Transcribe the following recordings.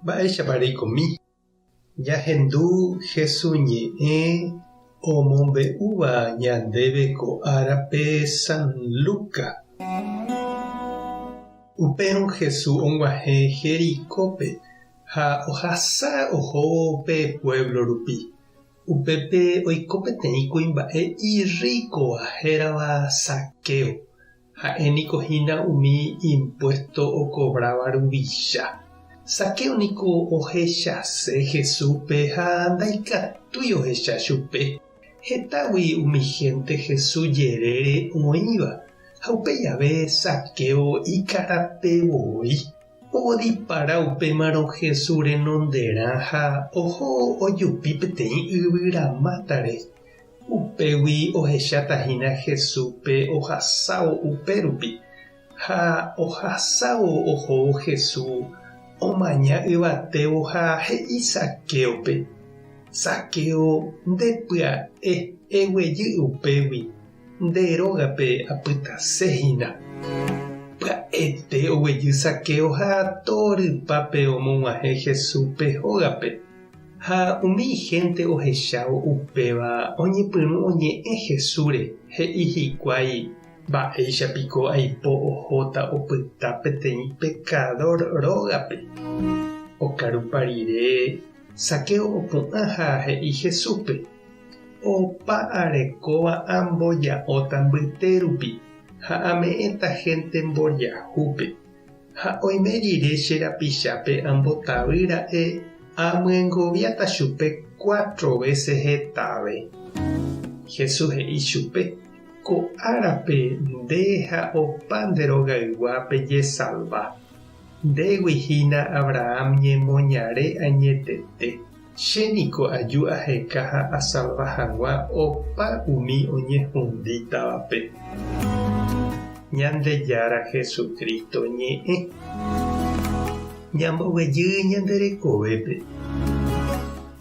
Mba'éichapareikomi. Jahendu Jesús ñe'ẽ omombe'úva ñandéve ko árape San Lucas. Upérõ Jesús og̃uahẽ Jericópe ha ohasa ohóvo pe pueblo rupi. Upépe oiko peteĩ kuimba'e irríkova hérava Zaqueo. Ha'énikohína umi impuesto okobrava ruvicha. Zaqueo niko ohechase Jesúspe ha ndaikatúi ohecha chupe. Hetágui umi gente Jesús jerére oĩva. Ha upe jave Zaqueo ikarapevoi. Odipára upémarõ Jesús renonderã ha oho ojupi peteĩ yvyramátare. Upégui ohechatahína Jesúspe ohasávo upérupi. Ha ohasávo ohóvo Jesús omaña yvatévo ha he'i Zaqueope. Zaqueo ndepya'e eguejy upégui. Nderógape apytaséhína. Pya'ete oguejy Zaqueo ha torypápe omog̃uahẽ Jesúspe hógape. Ha umi gente ohechávo upéva oñepyrũ oñe'ẽ Jesúsre he'i hikuái mba'éichapiko aipo ohóta opyta peteĩ pecador rógape. Okarupa Zaqueo opu'ã ha he'i Jesúspe. Opa'arekóva amboja'óta mbytérupi ha ame'ẽta gente mboriahúpe. Ha oime rire che rapichápe ambotavýra'e amyengoviáta chupe 4 veces hetave. Jesús he'i chupe ko árape nde ha opa nderogayguápe jesalva. Ndéguihína Abraham ñemoñare añetete. Chéniko aju aheka ha asalva hag̃ua opa umi oñehũndítavape. Ñandejára Jesucristo ñe'ẽ. Ñamboguejy ñanderekovépe.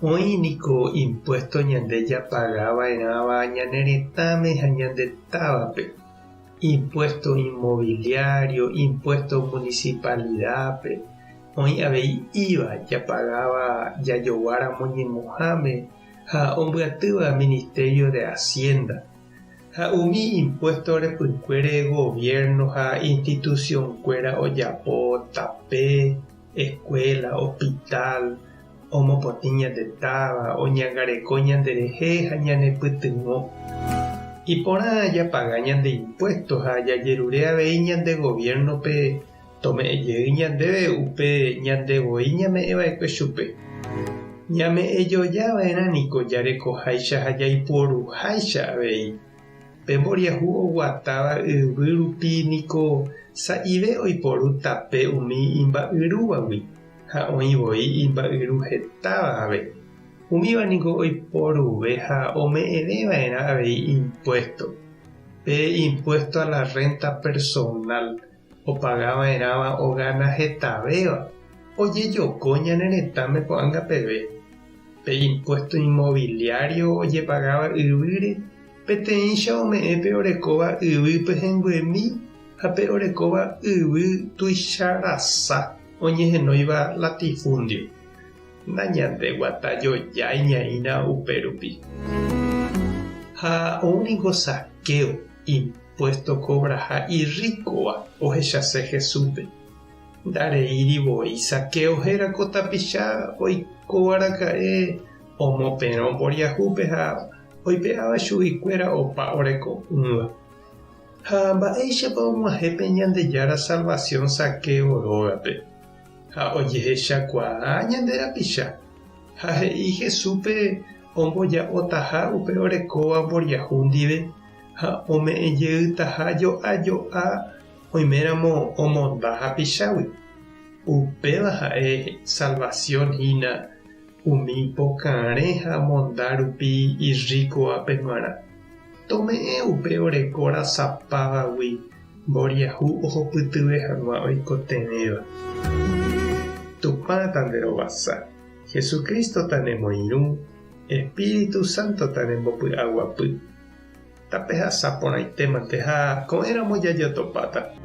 Oĩniko impuesto ñandejapagava'erãva ñane retãme ha ñandetávape. Impuesto inmobiliario, impuesto municipalidadpe. Oĩ avei IVA japagava jajoguáramo ñemuháme ha ombyatýva Ministerio de Hacienda. Ha umi impuesto repykuére gobierno ha instituciónkuéra ojapo tape, escuela, hospital, omopotĩ ñandetáva, oñangareko ñanderehe ha ñanepytyvõ. Iporã japaga ñande impuesto ha jajerure avei ñande gobiernope tome'ẽjey ñandéve upe ñandevoi ñame'ẽva'ekue chupe. Ñame'ẽjojava'erãniko jarekoháicha ha jaiporuháicha avei. Pe mboriahu oguatáva yvy rupi niko sa'ive oiporu tape umi imba'yrúvagui ha oĩvoi imba'yru hetáva ave. Umíva niko oiporuve ha ome'ẽveva'erã avei impuesto. Pe impuesto a la renta personal opagava'erãva ogana hetavéva ojejoko ñane retãme ko'ág̃a peve. Pe impuesto inmobiliario ojepagava yvýre peteĩcha ome'ẽ pe orekóva yvýpe henguemi ha pe orekóva yvy tuicharasa oñehenóiva latifundio. Nañandeguatajojaiñaína upérupi. Ha oúniko Zaqueo impuesto cobraha irríkova ohechase Jesúspe. Ndareírivoi Zaqueo hérako tapicha oikóvaraka'e omoperõ mboriahúpe ha oipe'áva chuguikuéra opa oreko'ỹva. Ha mba'éichapa og̃uahẽpe Ñandejára Salvación Zaqueo rógape. Ha ojehechakuaa ñande rapicha. Ha he'i Jesúspe omboja'otaha upe orekóva mboriahu ndive ha ome'ẽjeytaha jo'ajo'a oiméramo omonda hapichágui. Upéva ha'e salvación hína umi pokare ha monda rupi irríkova peguara. Tome'ẽ upe orekóra sapávagui mboriahu ohopytyve hag̃ua oikotevẽva. Tupã tanderovasa. Jesucristo tanemoirũ. Espíritu Santo tanembopy'aguapy. Tape hasa porãitémante ha ko'ẽramo jajotopáta.